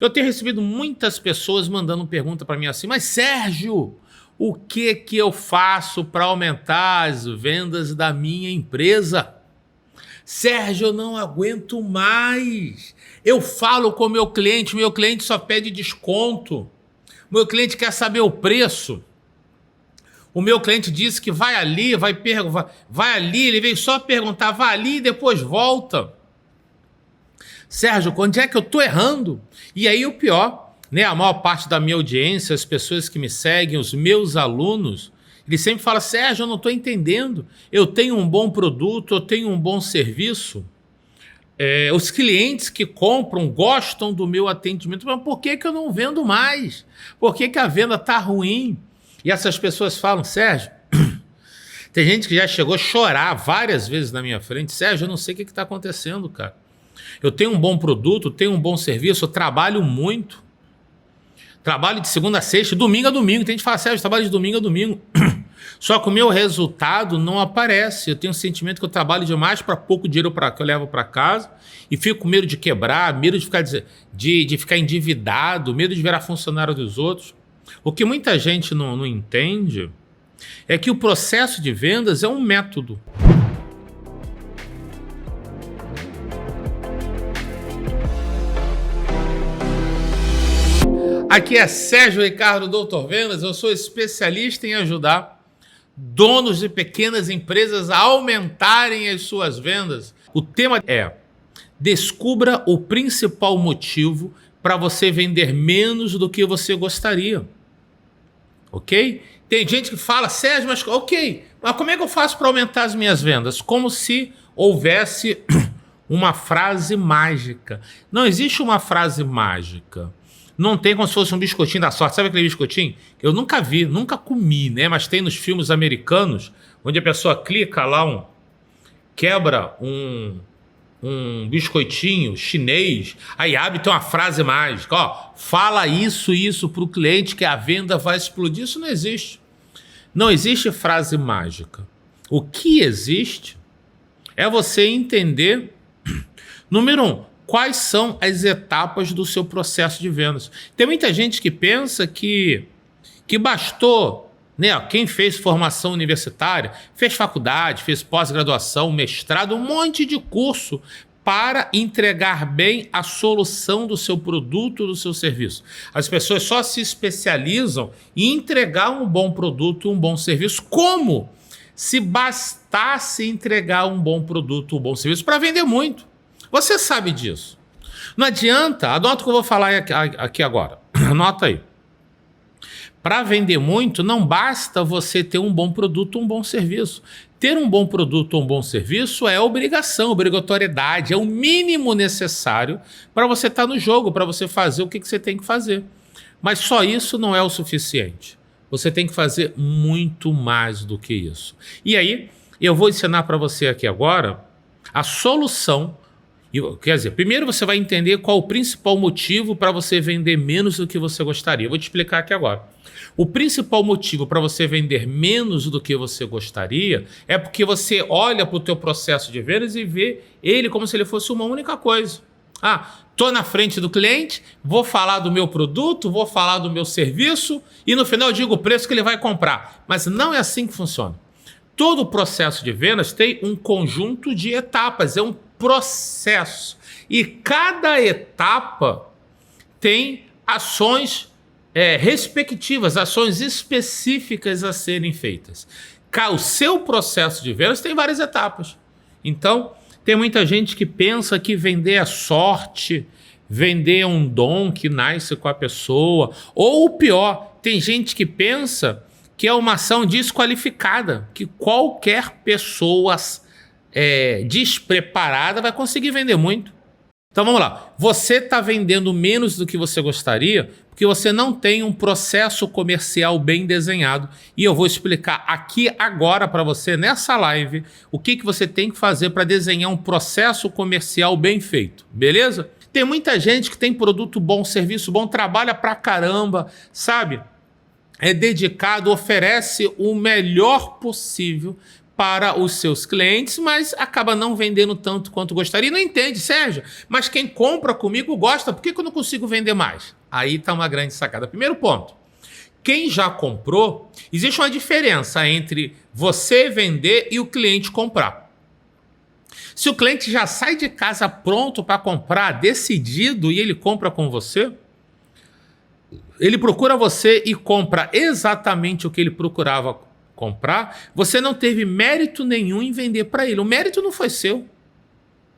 Eu tenho recebido muitas pessoas mandando pergunta para mim assim, mas Sérgio, o que eu faço para aumentar as vendas da minha empresa? Sérgio, eu não aguento mais. Eu falo com meu cliente só pede desconto. Meu cliente quer saber o preço. O meu cliente disse que vai ali, vai ali, ele veio só perguntar, vai ali e depois volta. Sérgio, onde é que eu estou errando? E aí o pior, né? A maior parte da minha audiência, as pessoas que me seguem, os meus alunos, eles sempre falam, Sérgio, eu não estou entendendo. Eu tenho um bom produto, eu tenho um bom serviço. Os clientes que compram gostam do meu atendimento, mas por que eu não vendo mais? Por que a venda está ruim? E essas pessoas falam, Sérgio, tem gente que já chegou a chorar várias vezes na minha frente, Sérgio, eu não sei o que está acontecendo, cara. Eu tenho um bom produto, tenho um bom serviço, eu trabalho muito. Trabalho de segunda a sexta, domingo a domingo. Tem gente que fala, Sérgio, eu trabalho de domingo a domingo. Só que o meu resultado não aparece. Eu tenho o sentimento que eu trabalho demais para pouco dinheiro que eu levo para casa e fico com medo de quebrar, medo de ficar endividado, medo de virar funcionário dos outros. O que muita gente não entende é que o processo de vendas é um método. Aqui é Sérgio Ricardo, Doutor Vendas. Eu sou especialista em ajudar donos de pequenas empresas a aumentarem as suas vendas. O tema é: descubra o principal motivo para você vender menos do que você gostaria. Ok? Tem gente que fala, Sérgio, mas como é que eu faço para aumentar as minhas vendas? Como se houvesse uma frase mágica. Não existe uma frase mágica. Não tem como se fosse um biscoitinho da sorte. Sabe aquele biscoitinho? Eu nunca vi, nunca comi, né? Mas tem nos filmes americanos, onde a pessoa clica lá, quebra um biscoitinho chinês, aí abre, tem uma frase mágica, ó, fala isso pro cliente que a venda vai explodir. Isso não existe. Não existe frase mágica. O que existe é você entender, número 1, quais são as etapas do seu processo de vendas. Tem muita gente que pensa que bastou, né? Quem fez formação universitária, fez faculdade, fez pós-graduação, mestrado, um monte de curso para entregar bem a solução do seu produto, do seu serviço. As pessoas só se especializam em entregar um bom produto, um bom serviço. Como se bastasse entregar um bom produto, um bom serviço para vender muito. Você sabe disso. Não adianta, anota o que eu vou falar aqui agora. Anota aí. Para vender muito, não basta você ter um bom produto, um bom serviço. Ter um bom produto, um bom serviço é obrigação, obrigatoriedade, é o mínimo necessário para você estar no jogo, para você fazer o que você tem que fazer. Mas só isso não é o suficiente. Você tem que fazer muito mais do que isso. E aí, eu vou ensinar para você aqui agora a solução. Quer dizer, primeiro você vai entender qual o principal motivo para você vender menos do que você gostaria. Eu vou te explicar aqui agora. O principal motivo para você vender menos do que você gostaria é porque você olha para o teu processo de vendas e vê ele como se ele fosse uma única coisa. Estou na frente do cliente, vou falar do meu produto, vou falar do meu serviço e no final eu digo o preço que ele vai comprar. Mas não é assim que funciona. Todo o processo de vendas tem um conjunto de etapas, é um processo. E cada etapa tem ações respectivas, ações específicas a serem feitas. O seu processo de vendas tem várias etapas. Então, tem muita gente que pensa que vender é sorte, vender é um dom que nasce com a pessoa. Ou o pior, tem gente que pensa que é uma ação desqualificada, que qualquer pessoa despreparada vai conseguir vender muito. Então vamos lá, você está vendendo menos do que você gostaria porque você não tem um processo comercial bem desenhado, e eu vou explicar aqui agora para você nessa live o que você tem que fazer para desenhar um processo comercial bem feito, beleza? Tem muita gente que tem produto bom, serviço bom, trabalha pra caramba, sabe? É dedicado, oferece o melhor possível para os seus clientes, mas acaba não vendendo tanto quanto gostaria. Não entende, Sérgio, mas quem compra comigo gosta, por que eu não consigo vender mais? Aí está uma grande sacada. Primeiro ponto, quem já comprou, existe uma diferença entre você vender e o cliente comprar. Se o cliente já sai de casa pronto para comprar, decidido, e ele compra com você, ele procura você e compra exatamente o que ele procurava comprar, você não teve mérito nenhum em vender para ele. O mérito não foi seu.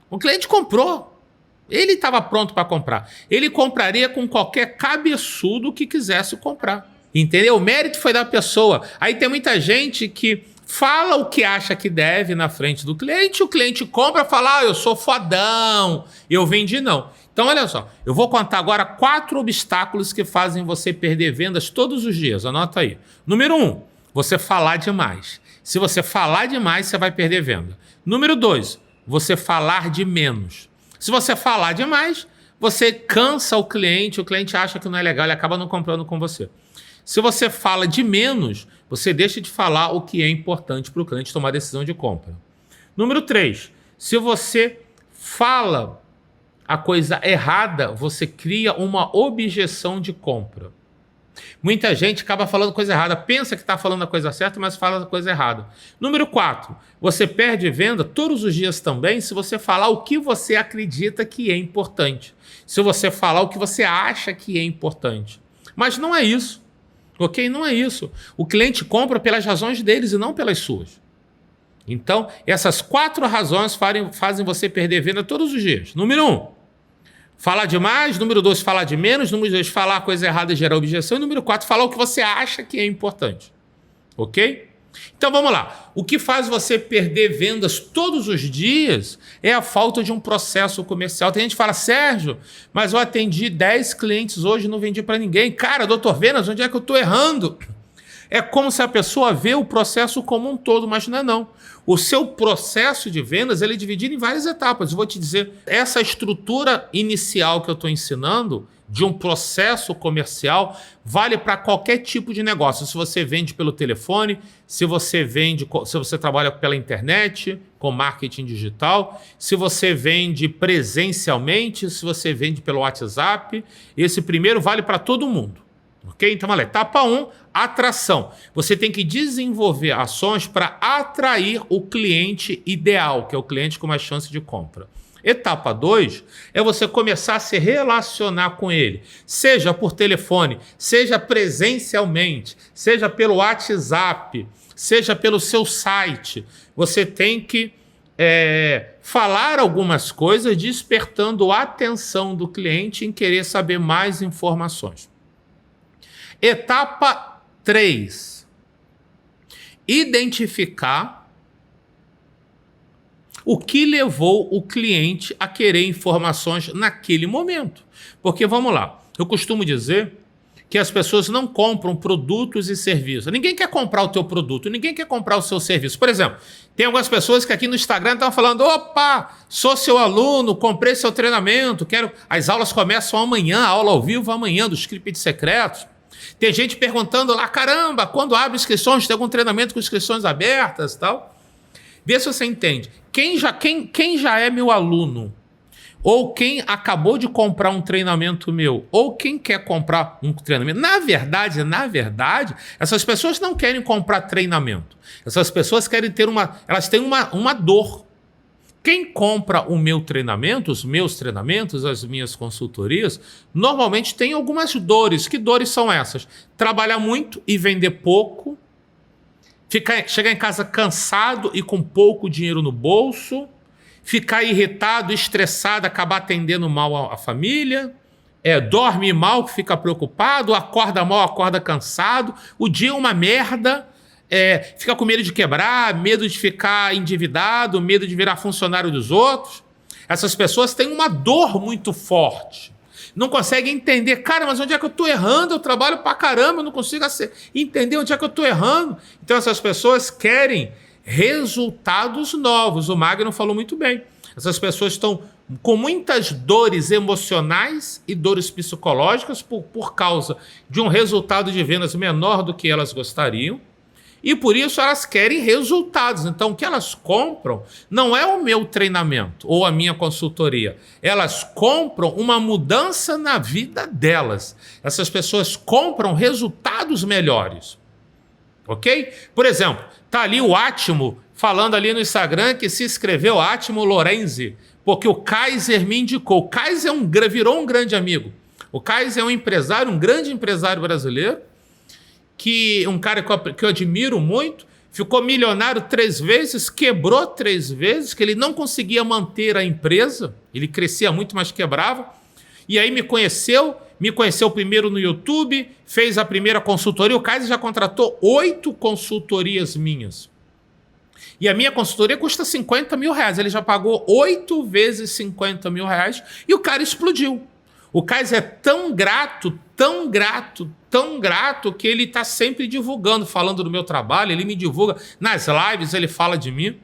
O cliente comprou. Ele estava pronto para comprar. Ele compraria com qualquer cabeçudo que quisesse comprar. Entendeu? O mérito foi da pessoa. Aí tem muita gente que fala o que acha que deve na frente do cliente, o cliente compra e fala, eu sou fodão, eu vendi não. Então olha só, eu vou contar agora 4 obstáculos que fazem você perder vendas todos os dias, anota aí. Número 1, você falar demais. Se você falar demais, você vai perder venda. Número 2, você falar de menos. Se você falar demais, você cansa o cliente acha que não é legal, ele acaba não comprando com você. Se você fala de menos, você deixa de falar o que é importante para o cliente tomar a decisão de compra. Número 3, se você fala a coisa errada, você cria uma objeção de compra. Muita gente acaba falando coisa errada, pensa que está falando a coisa certa, mas fala a coisa errada. Número 4, você perde venda todos os dias também se você falar o que você acredita que é importante. Se você falar o que você acha que é importante. Mas não é isso. Ok? Não é isso. O cliente compra pelas razões deles e não pelas suas. Então, essas 4 razões fazem você perder venda todos os dias. Número 1, falar demais. Número 2, falar de menos. Número 2, falar a coisa errada e gerar objeção. E número 4, falar o que você acha que é importante. Ok? Então vamos lá. O que faz você perder vendas todos os dias é a falta de um processo comercial. Tem gente que fala, Sérgio, mas eu atendi 10 clientes hoje e não vendi para ninguém. Cara, doutor Vendas, onde é que eu estou errando? É como se a pessoa vê o processo como um todo, mas não é não. O seu processo de vendas ele é dividido em várias etapas. Eu vou te dizer, essa estrutura inicial que eu estou ensinando, de um processo comercial, vale para qualquer tipo de negócio. Se você vende pelo telefone, se você trabalha pela internet, com marketing digital, se você vende presencialmente, se você vende pelo WhatsApp, esse primeiro vale para todo mundo. Ok? Então, olha, etapa 1, atração. Você tem que desenvolver ações para atrair o cliente ideal, que é o cliente com mais chance de compra. Etapa 2 é você começar a se relacionar com ele, seja por telefone, seja presencialmente, seja pelo WhatsApp, seja pelo seu site. Você tem que falar algumas coisas, despertando a atenção do cliente em querer saber mais informações. Etapa 3, identificar o que levou o cliente a querer informações naquele momento. Porque, vamos lá, eu costumo dizer que as pessoas não compram produtos e serviços. Ninguém quer comprar o teu produto, ninguém quer comprar o seu serviço. Por exemplo, tem algumas pessoas que aqui no Instagram estão falando, opa, sou seu aluno, comprei seu treinamento, as aulas começam amanhã, a aula ao vivo amanhã dos scripts secretos. Tem gente perguntando lá, caramba, quando abre inscrições, tem algum treinamento com inscrições abertas e tal? Vê se você entende. Quem já é meu aluno, ou quem acabou de comprar um treinamento meu, ou quem quer comprar um treinamento, na verdade, essas pessoas não querem comprar treinamento. Essas pessoas querem ter elas têm uma dor. Quem compra o meu treinamento, os meus treinamentos, as minhas consultorias, normalmente tem algumas dores. Que dores são essas? Trabalhar muito e vender pouco, chegar em casa cansado e com pouco dinheiro no bolso, ficar irritado, estressado, acabar atendendo mal a família, dorme mal, fica preocupado, acorda mal, acorda cansado, o dia é uma merda, fica com medo de quebrar, medo de ficar endividado, medo de virar funcionário dos outros. Essas pessoas têm uma dor muito forte. Não conseguem entender, cara, mas onde é que eu estou errando? Eu trabalho pra caramba, eu não consigo entender onde é que eu estou errando. Então essas pessoas querem resultados novos. O Magno falou muito bem. Essas pessoas estão com muitas dores emocionais e dores psicológicas por causa de um resultado de vendas menor do que elas gostariam. E por isso elas querem resultados. Então o que elas compram não é o meu treinamento ou a minha consultoria. Elas compram uma mudança na vida delas. Essas pessoas compram resultados melhores. Ok? Por exemplo, tá ali o Átimo falando ali no Instagram que se inscreveu, Átimo Lorenzi, porque o Kaiser me indicou. O Kaiser virou um grande amigo. O Kaiser é um empresário, um grande empresário brasileiro, um cara que eu admiro muito, ficou milionário 3 vezes, quebrou 3 vezes, que ele não conseguia manter a empresa, ele crescia muito, mas quebrava, e aí me conheceu primeiro no YouTube, fez a primeira consultoria, o Kaiser já contratou 8 consultorias minhas. E a minha consultoria custa 50 mil reais, ele já pagou 8 vezes 50 mil reais, e o cara explodiu. O Kaiser é tão grato, que ele está sempre divulgando, falando do meu trabalho, ele me divulga nas lives, ele fala de mim,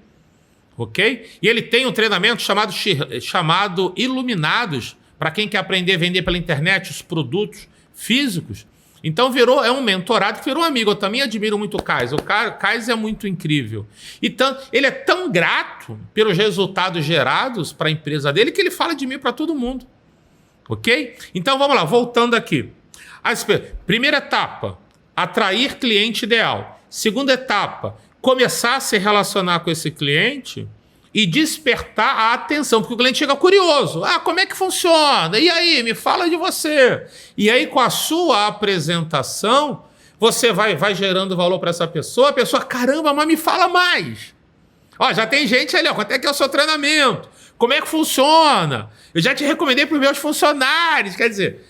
ok? E ele tem um treinamento chamado Iluminados, para quem quer aprender a vender pela internet os produtos físicos. Então é um mentorado que virou um amigo. Eu também admiro muito o Kaiser. O Kaiser é muito incrível. Então, ele é tão grato pelos resultados gerados para a empresa dele que ele fala de mim para todo mundo. Ok? Então vamos lá, voltando aqui. Primeira etapa, atrair cliente ideal. Segunda etapa, começar a se relacionar com esse cliente e despertar a atenção, porque o cliente chega curioso. Como é que funciona? E aí, me fala de você. E aí, com a sua apresentação, você vai gerando valor para essa pessoa. A pessoa, caramba, mas me fala mais. Já tem gente ali, quanto é que é o seu treinamento? Como é que funciona? Eu já te recomendei para os meus funcionários. Quer dizer,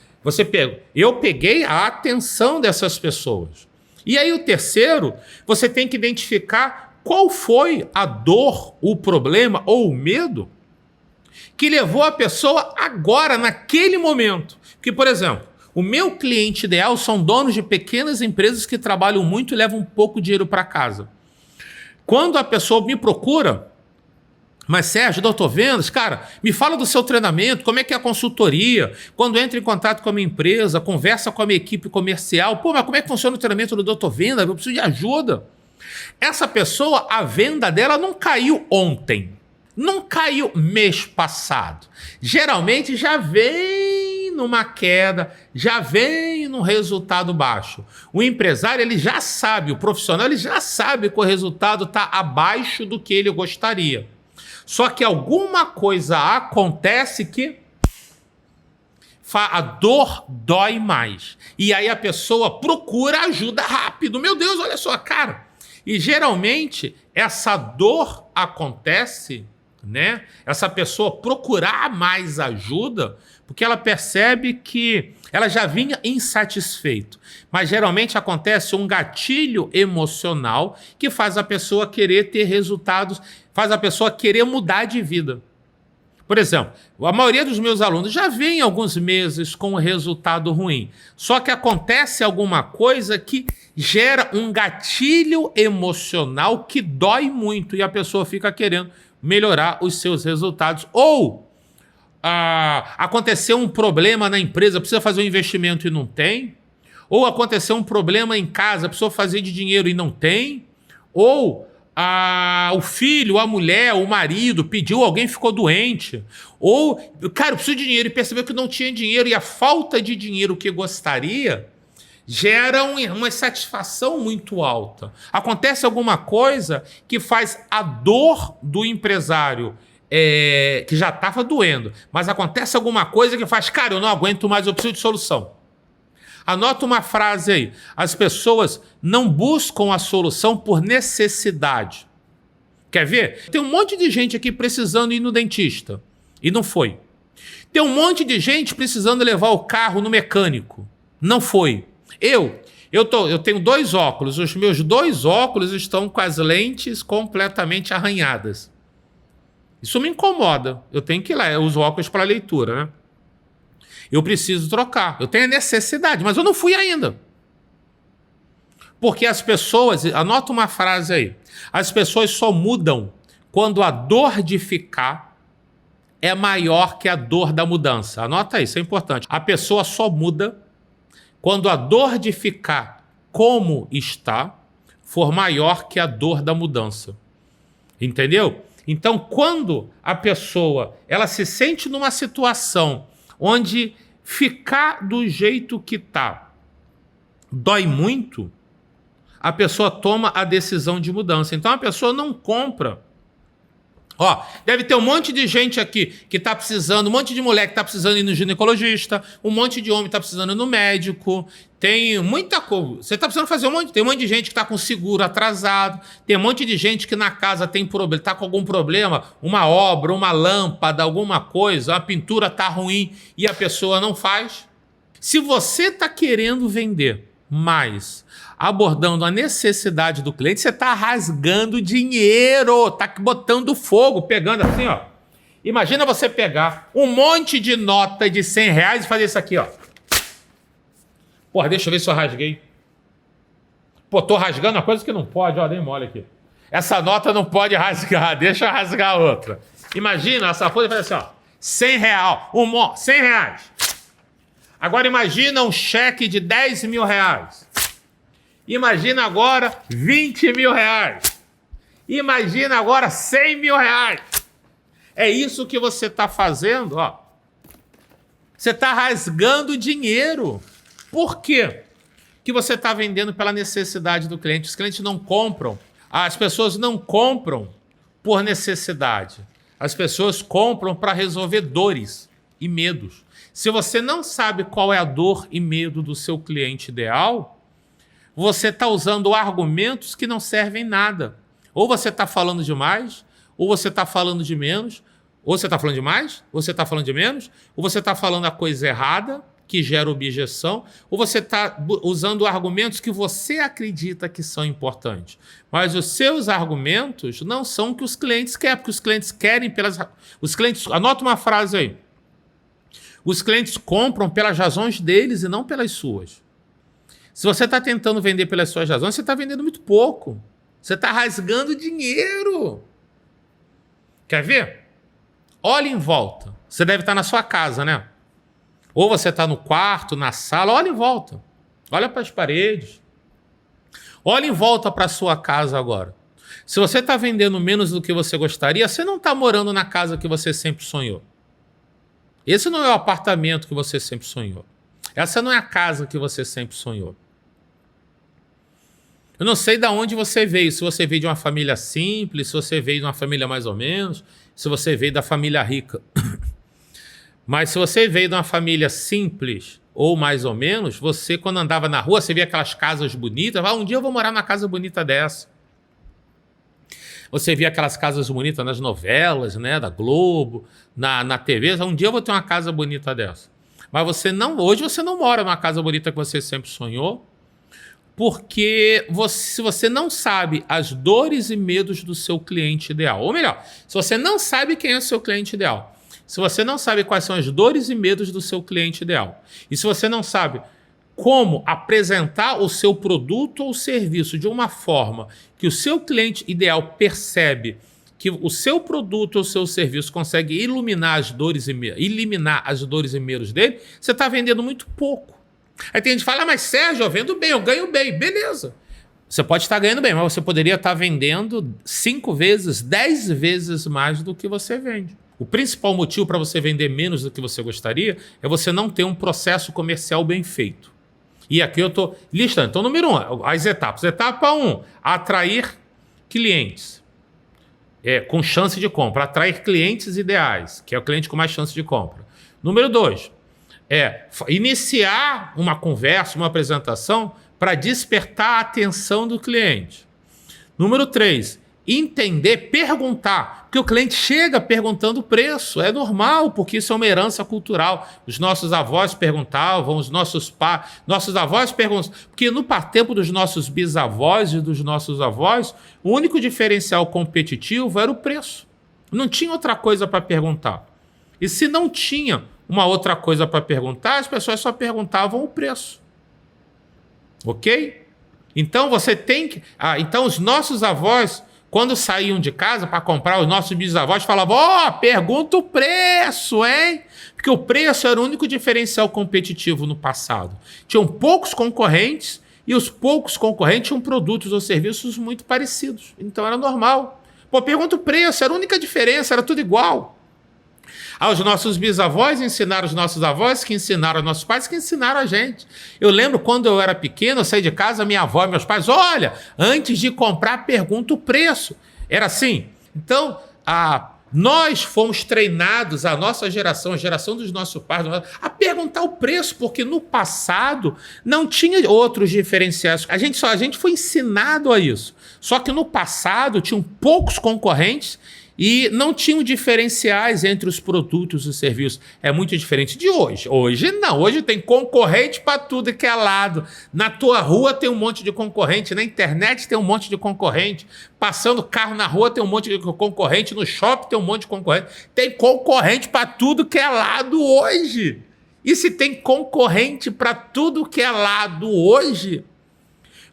eu peguei a atenção dessas pessoas. E aí o terceiro, você tem que identificar qual foi a dor, o problema ou o medo que levou a pessoa agora, naquele momento. Porque, por exemplo, o meu cliente ideal são donos de pequenas empresas que trabalham muito e levam pouco dinheiro para casa. Quando a pessoa me procura, mas Sérgio, doutor Vendas, cara, me fala do seu treinamento, como é que é a consultoria, quando entra em contato com a minha empresa, conversa com a minha equipe comercial, mas como é que funciona o treinamento do doutor Vendas? Eu preciso de ajuda. Essa pessoa, a venda dela não caiu ontem, não caiu mês passado. Geralmente já vem numa queda, já vem num resultado baixo. O empresário, ele já sabe, o profissional, ele já sabe que o resultado está abaixo do que ele gostaria. Só que alguma coisa acontece que a dor dói mais. E aí a pessoa procura ajuda rápido. Meu Deus, olha só, cara. E geralmente essa dor acontece, né? Essa pessoa procurar mais ajuda porque ela percebe que ela já vinha insatisfeito. Mas geralmente acontece um gatilho emocional que faz a pessoa querer ter resultados, faz a pessoa querer mudar de vida. Por exemplo, a maioria dos meus alunos já vem alguns meses com um resultado ruim. Só que acontece alguma coisa que gera um gatilho emocional que dói muito e a pessoa fica querendo melhorar os seus resultados. Ou aconteceu um problema na empresa, precisa fazer um investimento e não tem. Ou aconteceu um problema em casa, precisa fazer de dinheiro e não tem. Ou o filho, a mulher, o marido pediu, alguém ficou doente. Ou, cara, eu preciso de dinheiro e percebeu que não tinha dinheiro e a falta de dinheiro que gostaria gera uma insatisfação muito alta. Acontece alguma coisa que faz a dor do empresário, que já estava doendo, mas acontece alguma coisa que faz, cara, eu não aguento mais, eu preciso de solução. Anota uma frase aí. As pessoas não buscam a solução por necessidade. Quer ver? Tem um monte de gente aqui precisando ir no dentista e não foi. Tem um monte de gente precisando levar o carro no mecânico. Não foi. Eu tenho 2 óculos. Os meus 2 óculos estão com as lentes completamente arranhadas. Isso me incomoda. Eu tenho que ir lá. Eu uso óculos para leitura, né? Eu preciso trocar. Eu tenho a necessidade, mas eu não fui ainda. Porque as pessoas... Anota uma frase aí. As pessoas só mudam quando a dor de ficar é maior que a dor da mudança. Anota isso, é importante. A pessoa só muda quando a dor de ficar como está for maior que a dor da mudança. Entendeu? Então, quando a pessoa ela se sente numa situação onde ficar do jeito que está dói muito, a pessoa toma a decisão de mudança. Então, a pessoa não compra. Ó, deve ter um monte de gente aqui que está precisando, um monte de mulher que está precisando ir no ginecologista, um monte de homem que está precisando ir no médico, tem muita coisa. Você está precisando fazer tem um monte de gente que está com seguro atrasado, tem um monte de gente que na casa tem problema, está com algum problema, uma obra, uma lâmpada, alguma coisa, a pintura está ruim e a pessoa não faz. Se você está querendo vender mais, abordando a necessidade do cliente, você está rasgando dinheiro, está botando fogo, pegando assim, ó. Imagina você pegar um monte de nota de R$100 e fazer isso aqui, ó. Porra, deixa eu ver se eu rasguei. Pô, tô rasgando uma coisa que não pode, ó, dei mole aqui. Essa nota não pode rasgar, deixa eu rasgar outra. Imagina essa folha e faz assim, ó. R$100, R$100. Agora imagina um cheque de R$10 mil. Imagina agora R$20 mil. Imagina agora R$100 mil. É isso que você está fazendo, ó. Você está rasgando dinheiro. Por quê? Que você está vendendo pela necessidade do cliente. Os clientes não compram. As pessoas não compram por necessidade. As pessoas compram para resolver dores e medos. Se você não sabe qual é a dor e medo do seu cliente ideal, você está usando argumentos que não servem nada. Ou você está falando demais, ou você está falando de menos, ou você está falando de mais, ou você está falando de menos, ou você está falando a coisa errada, que gera objeção, ou você está usando argumentos que você acredita que são importantes. Mas os seus argumentos não são o que os clientes querem, porque os clientes querem pelas... Os clientes... Anota uma frase aí. Os clientes compram pelas razões deles e não pelas suas. Se você está tentando vender pelas suas razões, você está vendendo muito pouco. Você está rasgando dinheiro. Quer ver? Olha em volta. Você deve estar na sua casa, né? Ou você está no quarto, na sala. Olha em volta. Olha para as paredes. Olha em volta para a sua casa agora. Se você está vendendo menos do que você gostaria, você não está morando na casa que você sempre sonhou. Esse não é o apartamento que você sempre sonhou. Essa não é a casa que você sempre sonhou. Eu não sei de onde você veio, se você veio de uma família simples, se você veio de uma família mais ou menos, se você veio da família rica. Mas se você veio de uma família simples ou mais ou menos, você quando andava na rua, você via aquelas casas bonitas, um dia eu vou morar numa casa bonita dessa. Você via aquelas casas bonitas nas novelas, né, da Globo, na TV, um dia eu vou ter uma casa bonita dessa. Mas hoje você não mora numa casa bonita que você sempre sonhou, porque se você não sabe as dores e medos do seu cliente ideal, ou melhor, se você não sabe quem é o seu cliente ideal, se você não sabe quais são as dores e medos do seu cliente ideal, e se você não sabe como apresentar o seu produto ou serviço de uma forma que o seu cliente ideal percebe que o seu produto ou seu serviço consegue eliminar as dores e medos dele, você está vendendo muito pouco. Aí tem gente que fala, mas Sérgio, eu vendo bem, eu ganho bem. Beleza. Você pode estar ganhando bem, mas você poderia estar vendendo 5 vezes, 10 vezes mais do que você vende. O principal motivo para você vender menos do que você gostaria é você não ter um processo comercial bem feito. E aqui eu estou listando. Então, número 1, as etapas. Etapa 1, atrair clientes. Com chance de compra. Atrair clientes ideais, que é o cliente com mais chance de compra. Número 2, iniciar uma conversa, uma apresentação para despertar a atenção do cliente. Número 3, entender, perguntar. Porque o cliente chega perguntando o preço. É normal, porque isso é uma herança cultural. Os nossos avós perguntavam, nossos avós perguntavam. Porque no tempo dos nossos bisavós e dos nossos avós, o único diferencial competitivo era o preço. Não tinha outra coisa para perguntar. E se não tinha uma outra coisa para perguntar, as pessoas só perguntavam o preço. Ok? Então você tem que... então os nossos avós, quando saíam de casa para comprar, os nossos bisavós falavam, pergunta o preço, hein? Porque o preço era o único diferencial competitivo no passado. Tinham poucos concorrentes E os poucos concorrentes tinham produtos ou serviços muito parecidos. Então era normal. Pô, pergunta o preço, era a única diferença, era tudo igual. Os nossos bisavós ensinaram os nossos avós, que ensinaram os nossos pais, que ensinaram a gente. Eu lembro quando eu era pequeno, eu saí de casa, minha avó e meus pais, olha, antes de comprar, pergunta o preço. Era assim. Então, nós fomos treinados, a nossa geração, a geração dos nossos pais, a perguntar o preço, porque no passado não tinha outros diferenciais. A gente foi ensinado a isso. Só que no passado tinham poucos concorrentes e não tinham diferenciais entre os produtos e os serviços. É muito diferente de hoje. Hoje não. Hoje tem concorrente para tudo que é lado. Na tua rua tem um monte de concorrente. Na internet tem um monte de concorrente. Passando carro na rua tem um monte de concorrente. No shopping tem um monte de concorrente. Tem concorrente para tudo que é lado hoje. E se tem concorrente para tudo que é lado hoje,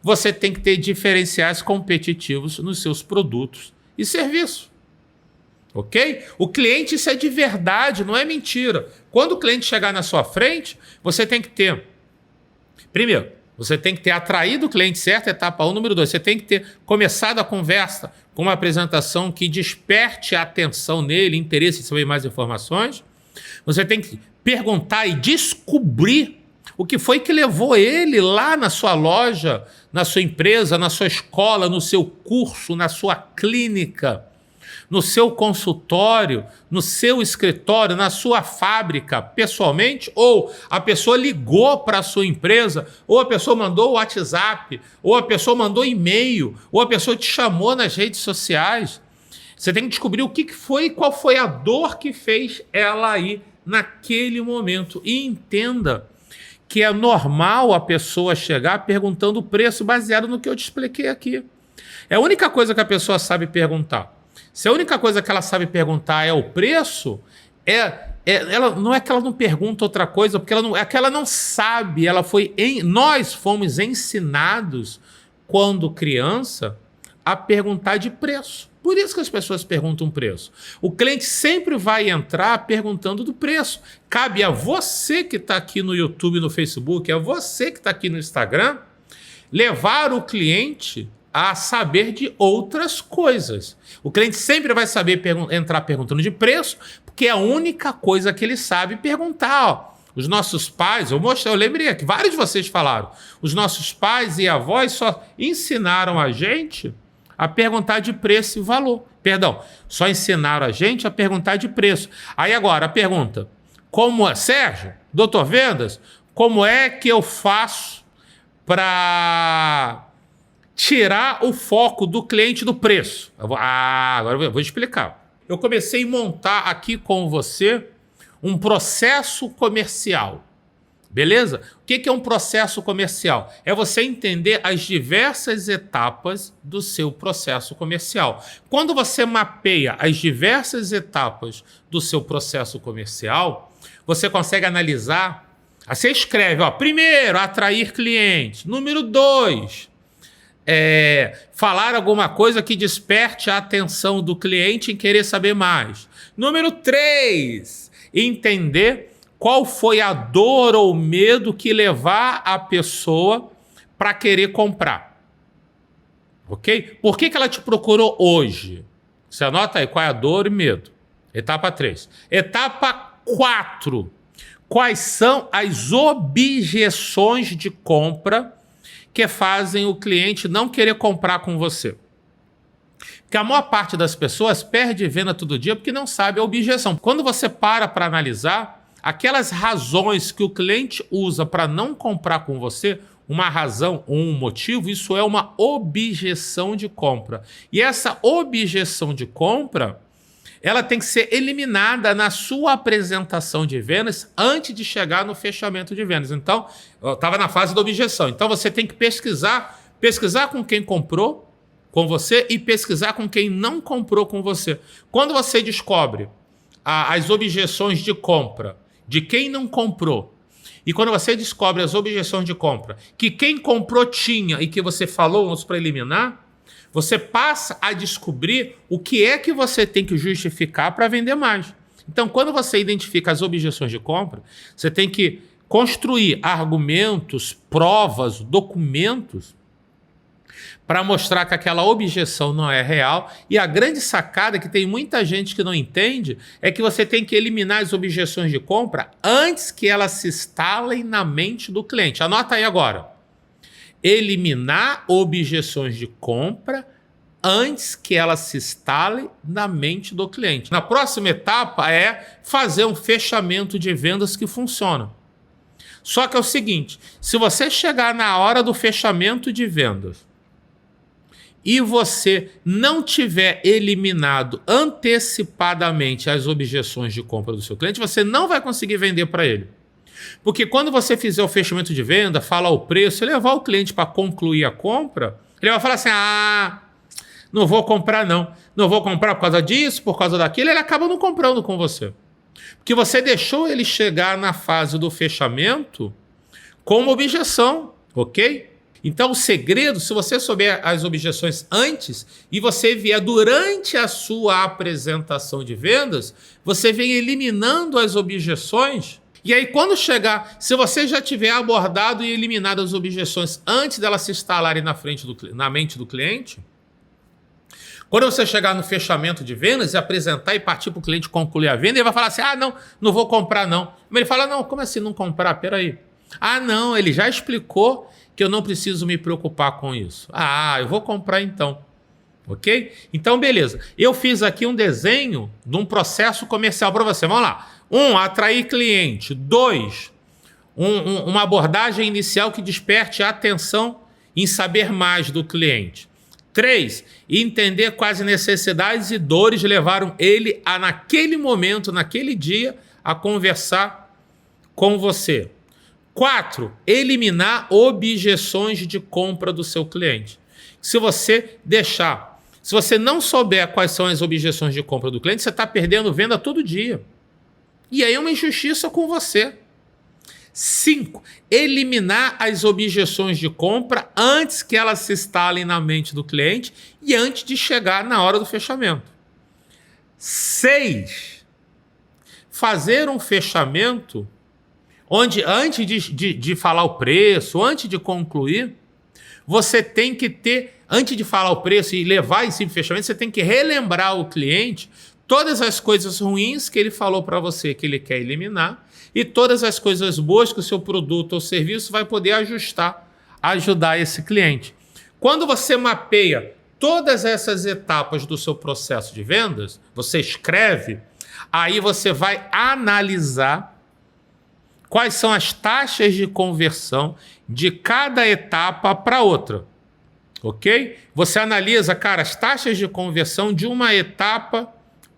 você tem que ter diferenciais competitivos nos seus produtos e serviços. Ok? O cliente, isso é de verdade, não é mentira. Quando o cliente chegar na sua frente, você tem que ter... Primeiro, você tem que ter atraído o cliente certo, etapa 1. Número 2, você tem que ter começado a conversa com uma apresentação que desperte a atenção nele, interesse em saber mais informações. Você tem que perguntar e descobrir o que foi que levou ele lá na sua loja, na sua empresa, na sua escola, no seu curso, na sua clínica, no seu consultório, no seu escritório, na sua fábrica, pessoalmente, ou a pessoa ligou para a sua empresa, ou a pessoa mandou o WhatsApp, ou a pessoa mandou e-mail, ou a pessoa te chamou nas redes sociais. Você tem que descobrir o que foi e qual foi a dor que fez ela ir naquele momento. E entenda que é normal a pessoa chegar perguntando o preço baseado no que eu te expliquei aqui. É a única coisa que a pessoa sabe perguntar. Se a única coisa que ela sabe perguntar é o preço, ela, não é que ela não pergunta outra coisa, porque é que ela não sabe. Nós fomos ensinados, quando criança, a perguntar de preço. Por isso que as pessoas perguntam preço. O cliente sempre vai entrar perguntando do preço. Cabe a você que está aqui no YouTube, no Facebook, a você que está aqui no Instagram, levar o cliente a saber de outras coisas. O cliente sempre vai saber entrar perguntando de preço, porque é a única coisa que ele sabe perguntar. Os nossos pais, eu lembrei aqui, vários de vocês falaram, os nossos pais e avós só ensinaram a gente a perguntar de preço e valor. Perdão, só ensinaram a gente a perguntar de preço. Aí agora a pergunta, Sérgio, doutor Vendas, como é que eu faço para tirar o foco do cliente do preço? Agora eu vou explicar. Eu comecei a montar aqui com você um processo comercial. Beleza? O que é um processo comercial? É você entender as diversas etapas do seu processo comercial. Quando você mapeia as diversas etapas do seu processo comercial, você consegue analisar. Você escreve, primeiro, atrair clientes. Número 2, falar alguma coisa que desperte a atenção do cliente em querer saber mais. Número 3, entender qual foi a dor ou medo que levar a pessoa para querer comprar. Ok? Por que ela te procurou hoje? Você anota aí qual é a dor e medo. Etapa 3. Etapa 4. Quais são as objeções de compra que fazem o cliente não querer comprar com você? Porque a maior parte das pessoas perde venda todo dia porque não sabe a objeção. Quando você para analisar aquelas razões que o cliente usa para não comprar com você, uma razão ou um motivo, isso é uma objeção de compra. E essa objeção de compra, ela tem que ser eliminada na sua apresentação de vendas antes de chegar no fechamento de vendas. Então, eu estava na fase da objeção. Então, você tem que pesquisar com quem comprou com você e pesquisar com quem não comprou com você. Quando você descobre as objeções de compra de quem não comprou, e quando você descobre as objeções de compra que quem comprou tinha e que você falou para eliminar, você passa a descobrir o que é que você tem que justificar para vender mais. Então, quando você identifica as objeções de compra, você tem que construir argumentos, provas, documentos para mostrar que aquela objeção não é real. E a grande sacada que tem muita gente que não entende é que você tem que eliminar as objeções de compra antes que elas se instalem na mente do cliente. Anota aí agora. Eliminar objeções de compra antes que elas se instalem na mente do cliente. Na próxima etapa é fazer um fechamento de vendas que funciona. Só que é o seguinte, se você chegar na hora do fechamento de vendas e você não tiver eliminado antecipadamente as objeções de compra do seu cliente, você não vai conseguir vender para ele. Porque quando você fizer o fechamento de venda, falar o preço, levar o cliente para concluir a compra, ele vai falar assim, não vou comprar não. Não vou comprar por causa disso, por causa daquilo, ele acaba não comprando com você. Porque você deixou ele chegar na fase do fechamento com uma objeção, ok? Então o segredo, se você souber as objeções antes e você vier durante a sua apresentação de vendas, você vem eliminando as objeções. E aí quando chegar, se você já tiver abordado e eliminado as objeções antes delas se instalarem na mente do cliente, quando você chegar no fechamento de vendas e apresentar e partir para o cliente concluir a venda, ele vai falar assim, não vou comprar não. Mas ele fala, não, como assim não comprar? Peraí. Não, ele já explicou que eu não preciso me preocupar com isso. Eu vou comprar então. Ok? Então, beleza. Eu fiz aqui um desenho de um processo comercial para você. Vamos lá. 1, atrair cliente. 2, uma abordagem inicial que desperte a atenção em saber mais do cliente. 3, entender quais necessidades e dores levaram ele a, naquele momento, naquele dia, a conversar com você. 4, eliminar objeções de compra do seu cliente. Se você não souber quais são as objeções de compra do cliente, você está perdendo venda todo dia. E aí é uma injustiça com você. 5, eliminar as objeções de compra antes que elas se instalem na mente do cliente e antes de chegar na hora do fechamento. 6, fazer um fechamento onde antes de falar o preço, antes de concluir, você tem que ter, antes de falar o preço e levar esse fechamento, você tem que relembrar o cliente todas as coisas ruins que ele falou para você que ele quer eliminar e todas as coisas boas que o seu produto ou serviço vai poder ajudar esse cliente. Quando você mapeia todas essas etapas do seu processo de vendas, você escreve, aí você vai analisar quais são as taxas de conversão de cada etapa para outra, ok? Você analisa, as taxas de conversão de uma etapa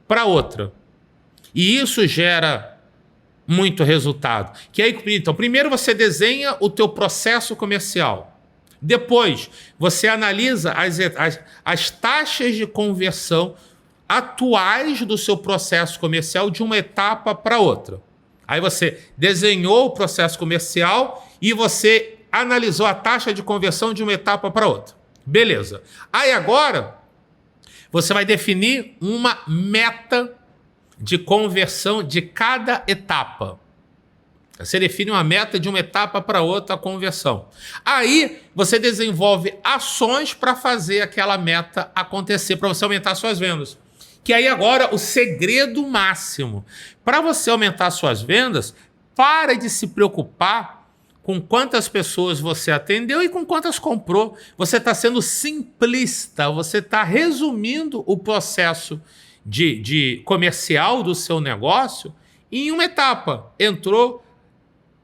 para outra. E isso gera muito resultado. Então, primeiro você desenha o teu processo comercial. Depois, você analisa as taxas de conversão atuais do seu processo comercial de uma etapa para outra. Aí você desenhou o processo comercial e você analisou a taxa de conversão de uma etapa para outra. Beleza. Aí agora, você vai definir uma meta de conversão de cada etapa. Você define uma meta de uma etapa para outra conversão. Aí você desenvolve ações para fazer aquela meta acontecer, para você aumentar suas vendas. Que aí agora o segredo máximo. Para você aumentar suas vendas, para de se preocupar com quantas pessoas você atendeu e com quantas comprou. Você está sendo simplista, você está resumindo o processo de comercial do seu negócio em uma etapa. Entrou,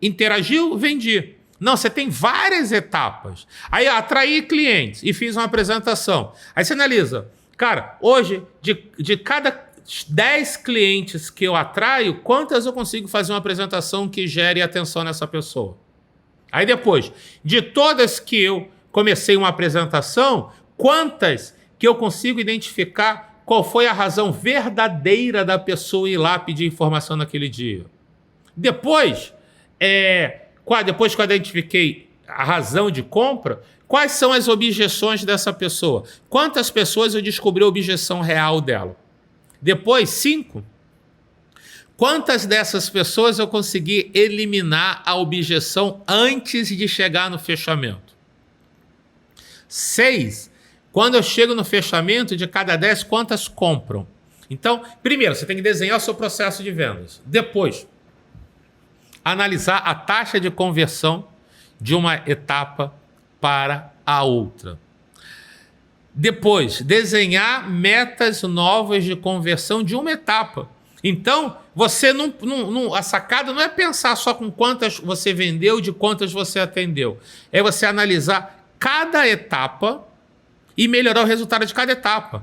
interagiu, vendi. Não, você tem várias etapas. Aí atrair clientes e fiz uma apresentação. Aí você analisa. Hoje, de cada 10 clientes que eu atraio, quantas eu consigo fazer uma apresentação que gere atenção nessa pessoa? Aí depois, de todas que eu comecei uma apresentação, quantas que eu consigo identificar qual foi a razão verdadeira da pessoa ir lá pedir informação naquele dia? Depois, depois que eu identifiquei a razão de compra, quais são as objeções dessa pessoa? Quantas pessoas eu descobri a objeção real dela? Depois, 5. Quantas dessas pessoas eu consegui eliminar a objeção antes de chegar no fechamento? 6. Quando eu chego no fechamento, de cada 10, quantas compram? Então, primeiro, você tem que desenhar o seu processo de vendas. Depois, analisar a taxa de conversão de uma etapa para a outra. Depois, desenhar metas novas de conversão de uma etapa. Então, você a sacada não é pensar só com quantas você vendeu, de quantas você atendeu. É você analisar cada etapa e melhorar o resultado de cada etapa.